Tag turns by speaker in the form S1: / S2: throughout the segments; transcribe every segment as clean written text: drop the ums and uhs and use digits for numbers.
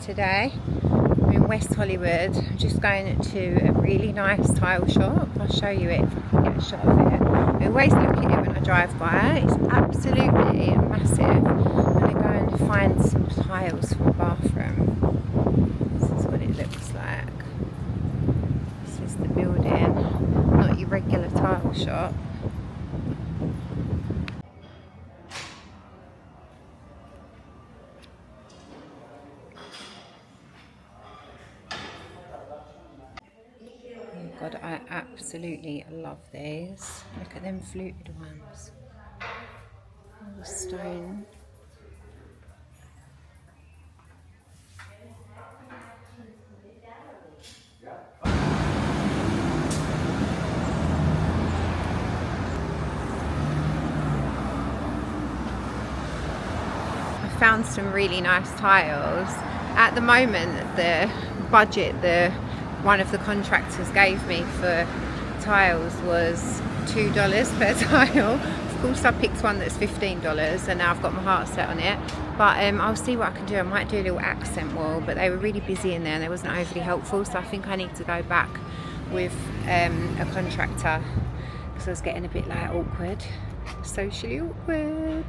S1: today. I'm in West Hollywood. I'm just going to a really nice tile shop. I'll show you it if I can get a shot of it. I always look at it when I drive by. It's absolutely massive. I'm going to go and find some tiles for a bathroom. This is what it looks like. This is the building, not your regular tile shop. God, I absolutely love these. Look at them fluted ones. All the stone. I found some really nice tiles. At the moment, the budget one of the contractors gave me for tiles was $2 per tile. Of course I picked one that's $15 and now I've got my heart set on it, but I'll see what I can do. I might do a little accent wall, but they were really busy in there and they wasn't overly helpful, so I think I need to go back with a contractor because I was getting a bit like awkward, socially awkward.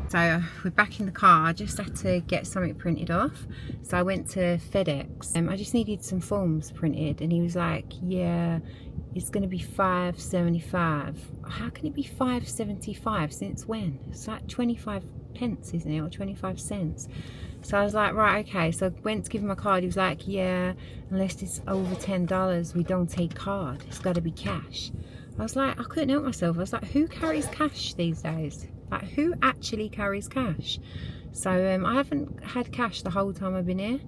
S1: So we're back in the car. I just had to get something printed off. So I went to FedEx. I just needed some forms printed and he was like, yeah, it's going to be $5.75. How can it be $5.75? Since when? It's like 25 pence, isn't it? Or 25 cents. So I was like, right, okay. So I went to give him a card. He was like, yeah, unless it's over $10, we don't take card. It's got to be cash. I was like, I couldn't help myself. I was like, who carries cash these days? Like, who actually carries cash? So I haven't had cash the whole time I've been here.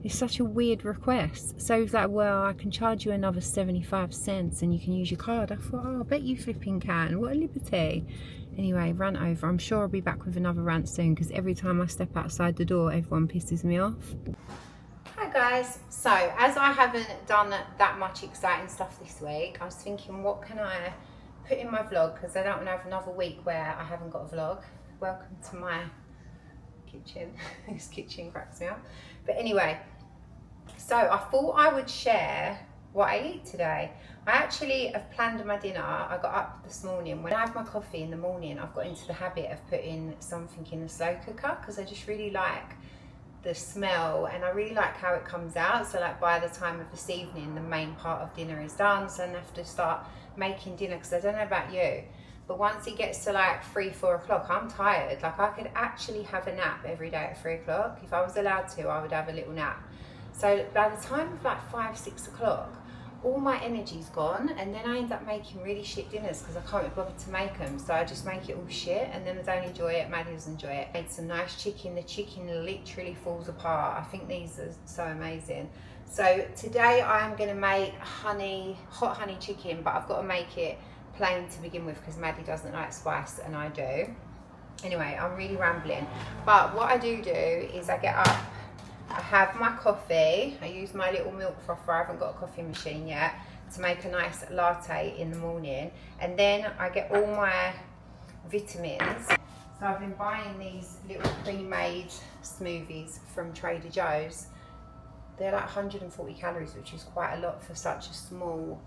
S1: It's such a weird request. So he's like, well, I can charge you another 75 cents and you can use your card. I thought, oh, I bet you flipping can. What a liberty. Anyway, rant over. I'm sure I'll be back with another rant soon because every time I step outside the door, everyone pisses me off. Hi guys. So as I haven't done that much exciting stuff this week, I was thinking, what can I put in my vlog, because I don't want to have another week where I haven't got a vlog. Welcome to my kitchen. This kitchen cracks me up. But anyway, so I thought I would share what I eat today. I actually have planned my dinner. I got up this morning. When I have my coffee in the morning, I've got into the habit of putting something in the slow cooker because I just really like the smell and I really like how it comes out. So like by the time of this evening, the main part of dinner is done, so I don't have to start making dinner, because I don't know about you, but once it gets to like 3-4 o'clock, I'm tired. Like I could actually have a nap every day at 3 o'clock. If I was allowed to, I would have a little nap. So by the time of like 5-6 o'clock, all my energy's gone, and then I end up making really shit dinners because I can't be bothered to make them. So I just make it all shit, and then I don't enjoy it. Maddie doesn't enjoy it. Made some nice chicken. The chicken literally falls apart. I think these are so amazing. So today I am going to make hot honey chicken, but I've got to make it plain to begin with because Maddie doesn't like spice and I do. Anyway, I'm really rambling. But what I do is I get up, I have my coffee, I use my little milk frother, I haven't got a coffee machine yet, to make a nice latte in the morning. And then I get all my vitamins. So I've been buying these little pre-made smoothies from Trader Joe's. They're like 140 calories, which is quite a lot for such a small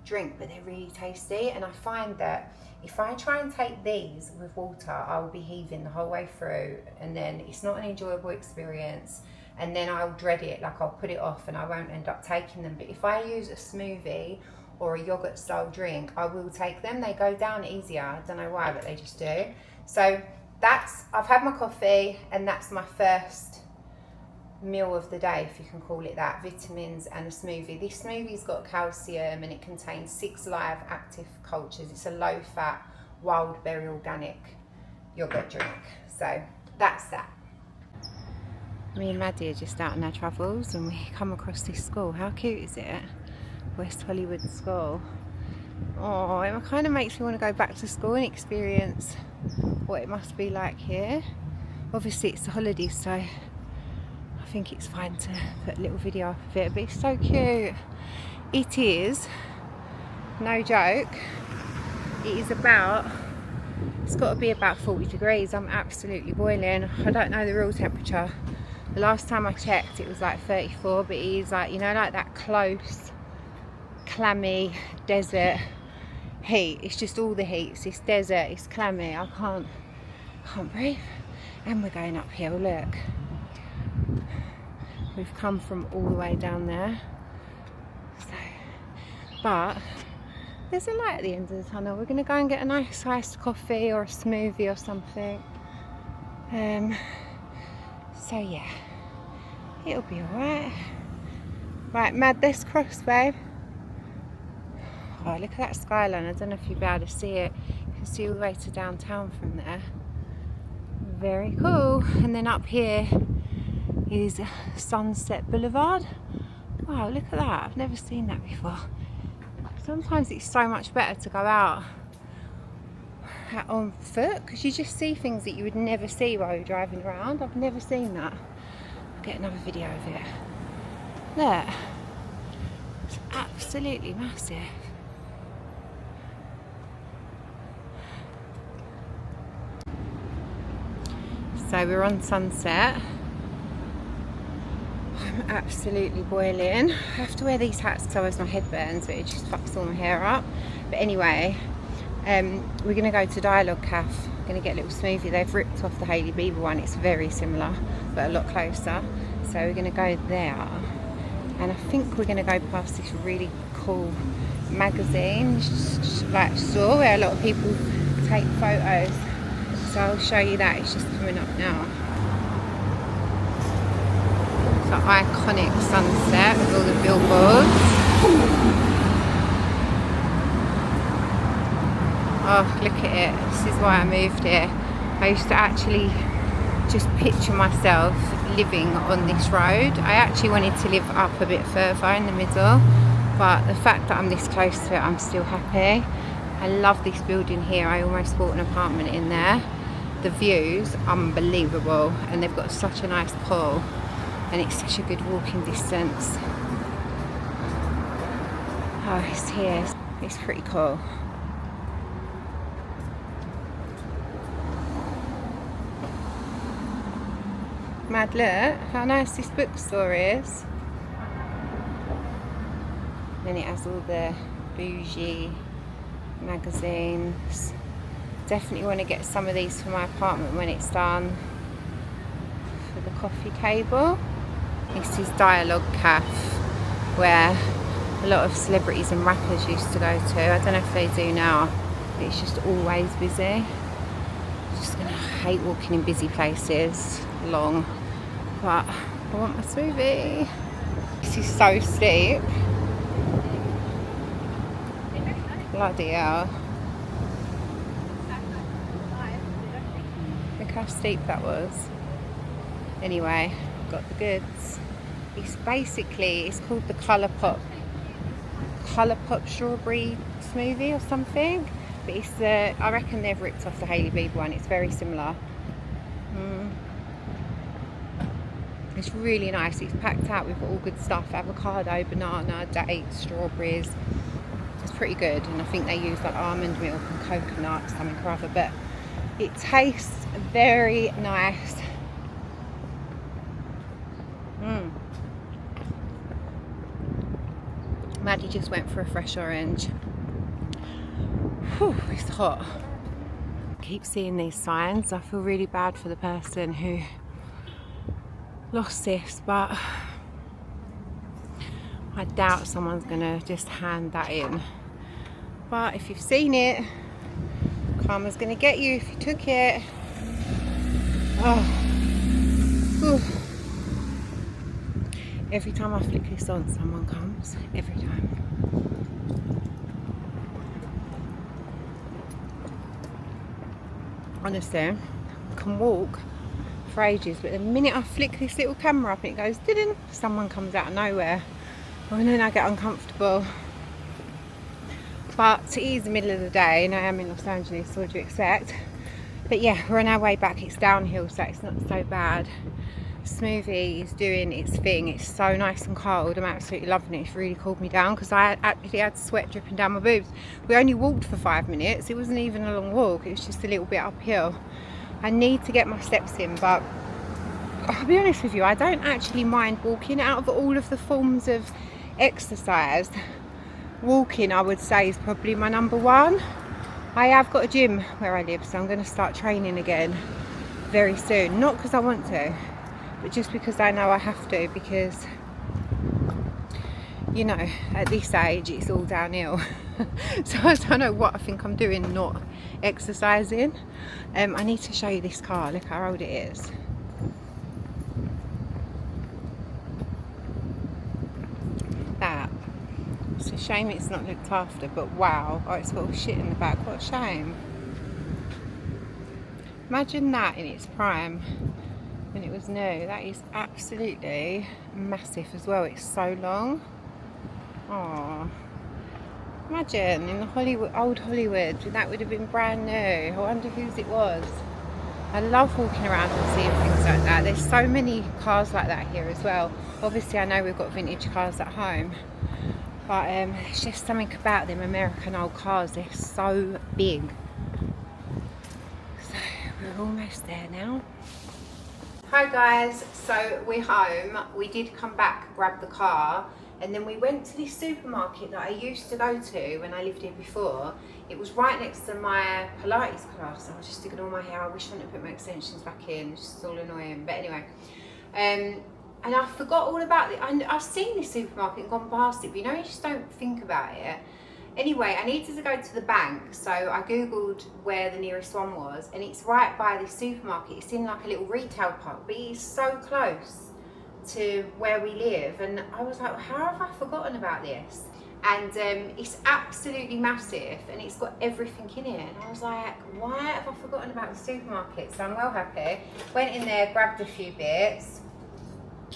S1: drink, but they're really tasty. And I find that if I try and take these with water, I will be heaving the whole way through, and then it's not an enjoyable experience, and then I'll dread it, like I'll put it off and I won't end up taking them. But if I use a smoothie or a yogurt style drink, I will take them. They go down easier. I don't know why, but they just do. So I've had my coffee, and that's my first meal of the day, if you can call it that. Vitamins and a smoothie. This smoothie's got calcium and it contains 6 live active cultures. It's a low fat wild berry organic yogurt drink. So that's that. Me and Maddie are just out on our travels and we come across this school. How cute is it? West Hollywood School. Oh, it kind of makes me want to go back to school and experience what it must be like here. Obviously it's the holidays, so I think it's fine to put a little video up of it, but it's so cute. It is, no joke, it's got to be about 40 degrees. I'm absolutely boiling. I don't know the real temperature, The last time I checked it was like 34, but it is like, you know, like that close, clammy desert heat. It's just all the heat. It's this desert, it's clammy. I can't breathe. And we're going uphill, look. We've come from all the way down there. So, but there's a light at the end of the tunnel. We're going to go and get a nice iced coffee or a smoothie or something. So yeah, it'll be alright. Right, Mad, let's cross, babe. Oh, look at that skyline. I don't know if you'll be able to see it. You can see all the way to downtown from there. Very cool. And then up here is Sunset Boulevard. Wow, look at that. I've never seen that before. Sometimes it's so much better to go out on foot, because you just see things that you would never see while you're driving around. I've never seen that. I'll get another video of it. Look, it's absolutely massive. So we're on Sunset. I'm absolutely boiling. I have to wear these hats because otherwise my head burns, but it just fucks all my hair up. But anyway, we're going to go to Dialogue Cafe. We're going to get a little smoothie. They've ripped off the Hailey Bieber one. It's very similar, but a lot closer. So we're going to go there. And I think we're going to go past this really cool magazine like store where a lot of people take photos. So I'll show you that. It's just coming up now. It's an iconic sunset with all the billboards. Oh, look at it. This is why I moved here. I used to actually just picture myself living on this road. I actually wanted to live up a bit further in the middle, but the fact that I'm this close to it, I'm still happy. I love this building here. I almost bought an apartment in there. The view's unbelievable, and they've got such a nice pool, and it's such a good walking distance. Oh, it's here. It's pretty cool. Mad, look how nice this bookstore is. Then it has all the bougie magazines. Definitely want to get some of these for my apartment when it's done. For the coffee table. This is Dialogue Cafe, where a lot of celebrities and rappers used to go to. I don't know if they do now, but it's just always busy. I'm just gonna hate walking in busy places long, but I want my smoothie. This is so steep. Bloody hell. Look how steep that was. Anyway, got the goods. It's basically, it's called the Colour Pop strawberry smoothie or something. But it's I reckon they've ripped off the Hailey Bieber one. It's very similar. It's really nice. It's packed out with all good stuff: avocado, banana, dates, strawberries. It's pretty good, and I think they use like almond milk and coconut, something or other. But it tastes very nice. Maddie just went for a fresh orange. Whew, it's hot. I keep seeing these signs. I feel really bad for the person who lost this, but I doubt someone's gonna just hand that in. But if you've seen it, karma's gonna get you if you took it. Oh. Whew. Every time I flick this on, someone comes. Every time. Honestly, I can walk for ages, but the minute I flick this little camera up, it goes didn't. Someone comes out of nowhere, and then I get uncomfortable. But it is the middle of the day, and I am in Los Angeles, so what do you expect? But yeah, we're on our way back. It's downhill, so it's not so bad. Smoothie is doing its thing. It's so nice and cold. I'm absolutely loving it. It's really cooled me down because I actually had sweat dripping down my boobs. We only walked for 5 minutes. It wasn't even a long walk. It was just a little bit uphill. I need to get my steps in, but I'll be honest with you, I don't actually mind walking. Out of all of the forms of exercise, walking I would say is probably my number one. I have got a gym where I live, so I'm going to start training again very soon. Not because I want to, but just because I know I have to, because, you know, at this age it's all downhill. So I don't know what I think I'm doing not exercising. I need to show you this car. Look how old it is. That. It's a shame it's not looked after, but wow. Oh, it's got all shit in the back. What a shame. Imagine that in its prime when it was new. That is absolutely massive as well. It's so long. Oh, imagine in the Hollywood, old Hollywood, that would have been brand new. I wonder whose it was. I love walking around and seeing things like that. There's so many cars like that here as well. Obviously I know we've got vintage cars at home, but it's just something about them American old cars. They're so big. So we're almost there now. Hi guys, so we're home. We did come back, grab the car, and then we went to this supermarket that I used to go to when I lived here before. It was right next to my Pilates class. I was just digging all my hair. I wish I hadn't put my extensions back in. It's just all annoying. But anyway, and I forgot all about it. I've seen this supermarket and gone past it, but you know, you just don't think about it. Anyway, I needed to go to the bank, so I googled where the nearest one was, and it's right by this supermarket. It's in like a little retail park, but it's so close to where we live, and I was like, how have I forgotten about this? And it's absolutely massive, and it's got everything in it, and I was like, why have I forgotten about the supermarket? So I'm well happy. Went in there, grabbed a few bits.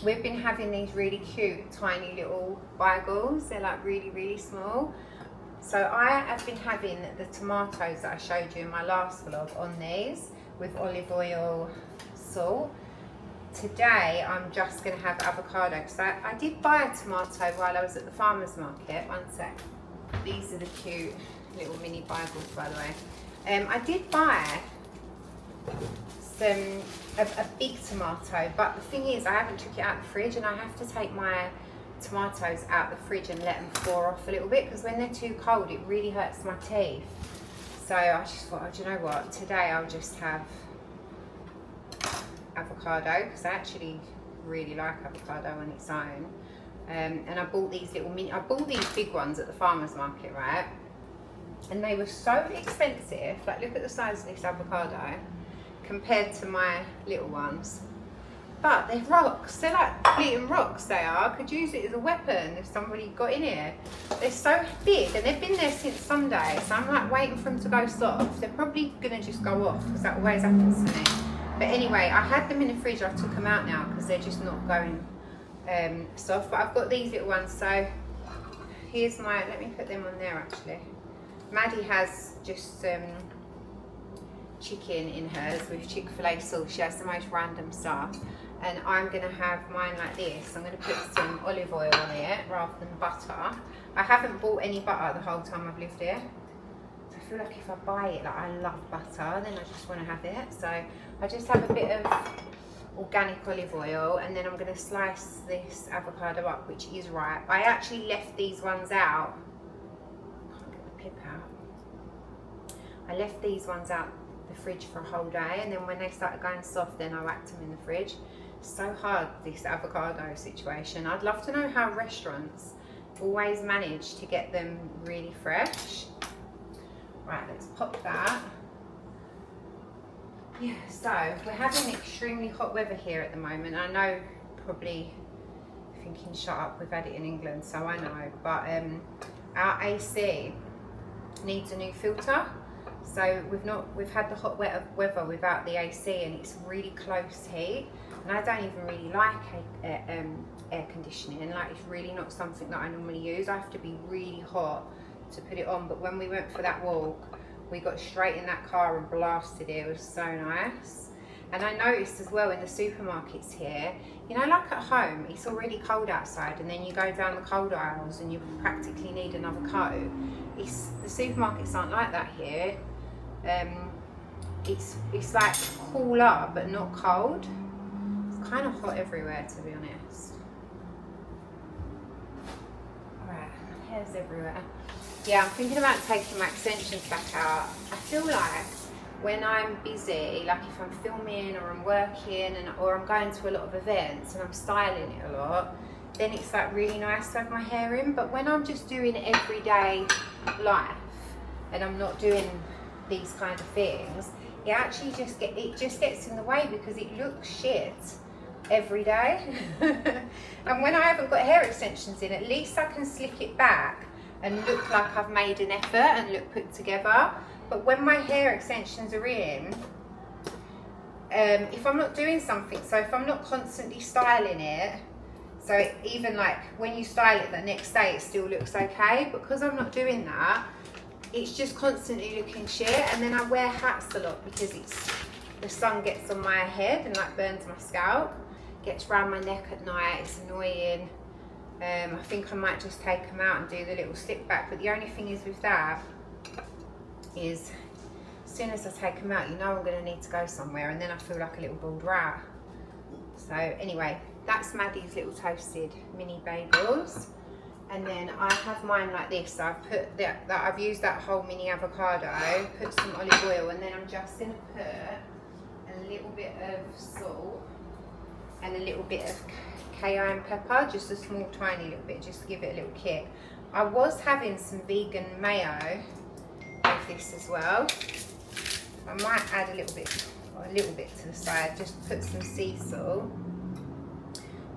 S1: We've been having these really cute tiny little bagels. They're like really small. So I have been having the tomatoes that I showed you in my last vlog on these with olive oil, salt. Today I'm just going to have avocado. So I did buy a tomato while I was at the farmer's market. One sec. These are the cute little mini bagels, by the way. I did buy a big tomato, but the thing is I haven't took it out of the fridge, and I have to take my tomatoes out of the fridge and let them thaw off a little bit, because when they're too cold it really hurts my teeth. So I just thought, oh, do you know what, today I'll just have avocado, because I actually really like avocado on its own. And I bought these little mini, I bought these big ones at the farmer's market, right? And they were so expensive. Like, look at the size of this avocado compared to my little ones. But they're rocks. They're like bleeding rocks, they are. I could use it as a weapon if somebody got in here. They're so big, and they've been there since Sunday, so I'm like waiting for them to go soft. They're probably gonna just go off, because that always happens to me. But anyway, I had them in the fridge. I took them out now because they're just not going soft. But I've got these little ones. So here's my, let me put them on there actually. Maddie has just chicken in hers with Chick-fil-A sauce. She has the most random stuff. And I'm going to have mine like this. I'm going to put some olive oil on it rather than butter. I haven't bought any butter the whole time I've lived here. So I feel like if I buy it, like I love butter, then I just want to have it. So I just have a bit of organic olive oil, and then I'm going to slice this avocado up, which is ripe. I actually left these ones out. I can't get the pip out. I left these ones out the fridge for a whole day, and then when they started going soft, then I whacked them in the fridge. So hard, this avocado situation. I'd love to know how restaurants always manage to get them really fresh. Right, let's pop that. Yeah, so we're having extremely hot weather here at the moment. I know, probably thinking, shut up, we've had it in England, so I know, but our AC needs a new filter. So we've had the hot weather without the AC, and it's really close heat, and I don't even really like air conditioning. Like, it's really not something that I normally use. I have to be really hot to put it on. But when we went for that walk, we got straight in that car and blasted it. It was so nice. And I noticed as well in the supermarkets here, you know, like at home, it's already cold outside, and then you go down the cold aisles and you practically need another coat. The supermarkets aren't like that here. It's like cooler but not cold. kind of hot everywhere, to be honest. Alright, hair's everywhere. Yeah, I'm thinking about taking my extensions back out. I feel like when I'm busy, like if I'm filming or I'm working or I'm going to a lot of events and I'm styling it a lot, then it's like really nice to have my hair in. But when I'm just doing everyday life and I'm not doing these kind of things, it actually just gets in the way because it looks shit every day. And when I haven't got hair extensions in, at least I can slick it back and look like I've made an effort and look put together. But when my hair extensions are in, if I'm not doing something, so if I'm not constantly styling it, so even like when you style it the next day, it still looks okay. Because I'm not doing that, it's just constantly looking shit. And then I wear hats a lot because the sun gets on my head and like burns my scalp, gets around my neck at night. It's annoying. I think I might just take them out and do the little slip back. But the only thing is with that is as soon as I take them out, you know I'm going to need to go somewhere, and then I feel like a little bald rat. So anyway, that's Maddie's little toasted mini bagels. And then I have mine like this. So I've put I've used that whole mini avocado, put some olive oil, and then I'm just going to put a little bit of salt and a little bit of cayenne pepper, just a small tiny little bit, just to give it a little kick. I was having some vegan mayo with this as well. I might add a little bit to the side, just put some sea salt.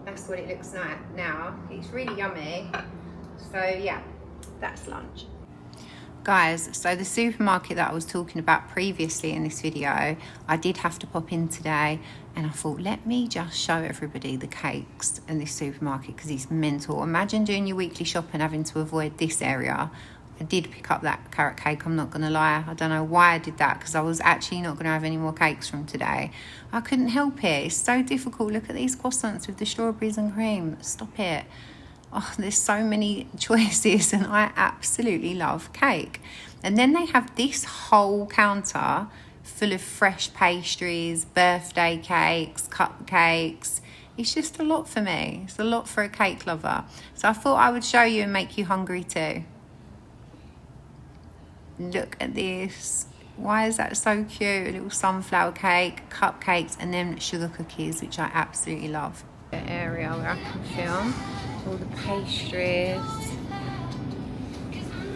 S1: That's what it looks like now. It's really yummy. So yeah, that's lunch. Guys, so the supermarket that I was talking about previously in this video, I did have to pop in today, and I thought, let me just show everybody the cakes in this supermarket because it's mental. Imagine doing your weekly shop and having to avoid this area. I did pick up that carrot cake, I'm not going to lie. I don't know why I did that because I was actually not going to have any more cakes from today. I couldn't help it. It's so difficult. Look at these croissants with the strawberries and cream. Stop it. Oh, there's so many choices and I absolutely love cake. And then they have this whole counter full of fresh pastries, birthday cakes, cupcakes. It's just a lot for me. It's a lot for a cake lover. So I thought I would show you and make you hungry too. Look at this. Why is that so cute? A little sunflower cake, cupcakes, and then sugar cookies, which I absolutely love. The area where I can film all the pastries.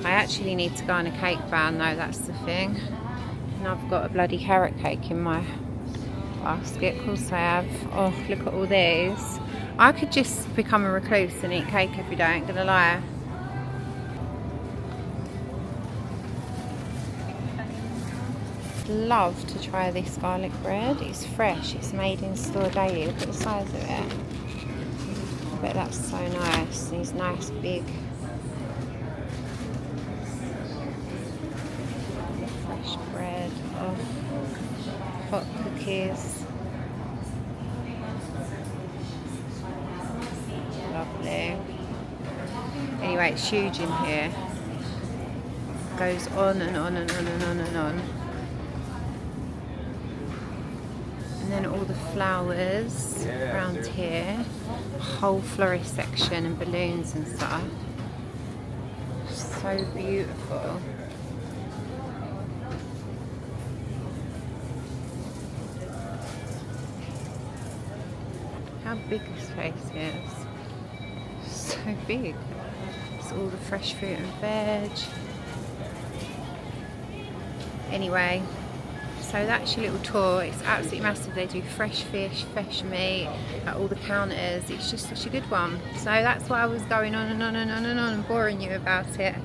S1: I actually need to go on a cake ban though, that's the thing. And I've got a bloody carrot cake in my basket. Of course I have. Oh, look at all these. I could just become a recluse and eat cake every day, I ain't gonna lie. Love to try this garlic bread. It's fresh, it's made in store daily. Look at the size of it. I bet that's so nice. These nice big fresh bread. Oh, hot cookies. Lovely. Anyway, it's huge in here. Goes on and on and on and on and on. And then all the flowers around here, whole florist section and balloons and stuff. So beautiful. How big this place is. So big. It's all the fresh fruit and veg. Anyway. So that's your little tour. It's absolutely massive. They do fresh fish, fresh meat at all the counters. It's just such a good one. So that's why I was going on and on and on and on and boring you about it.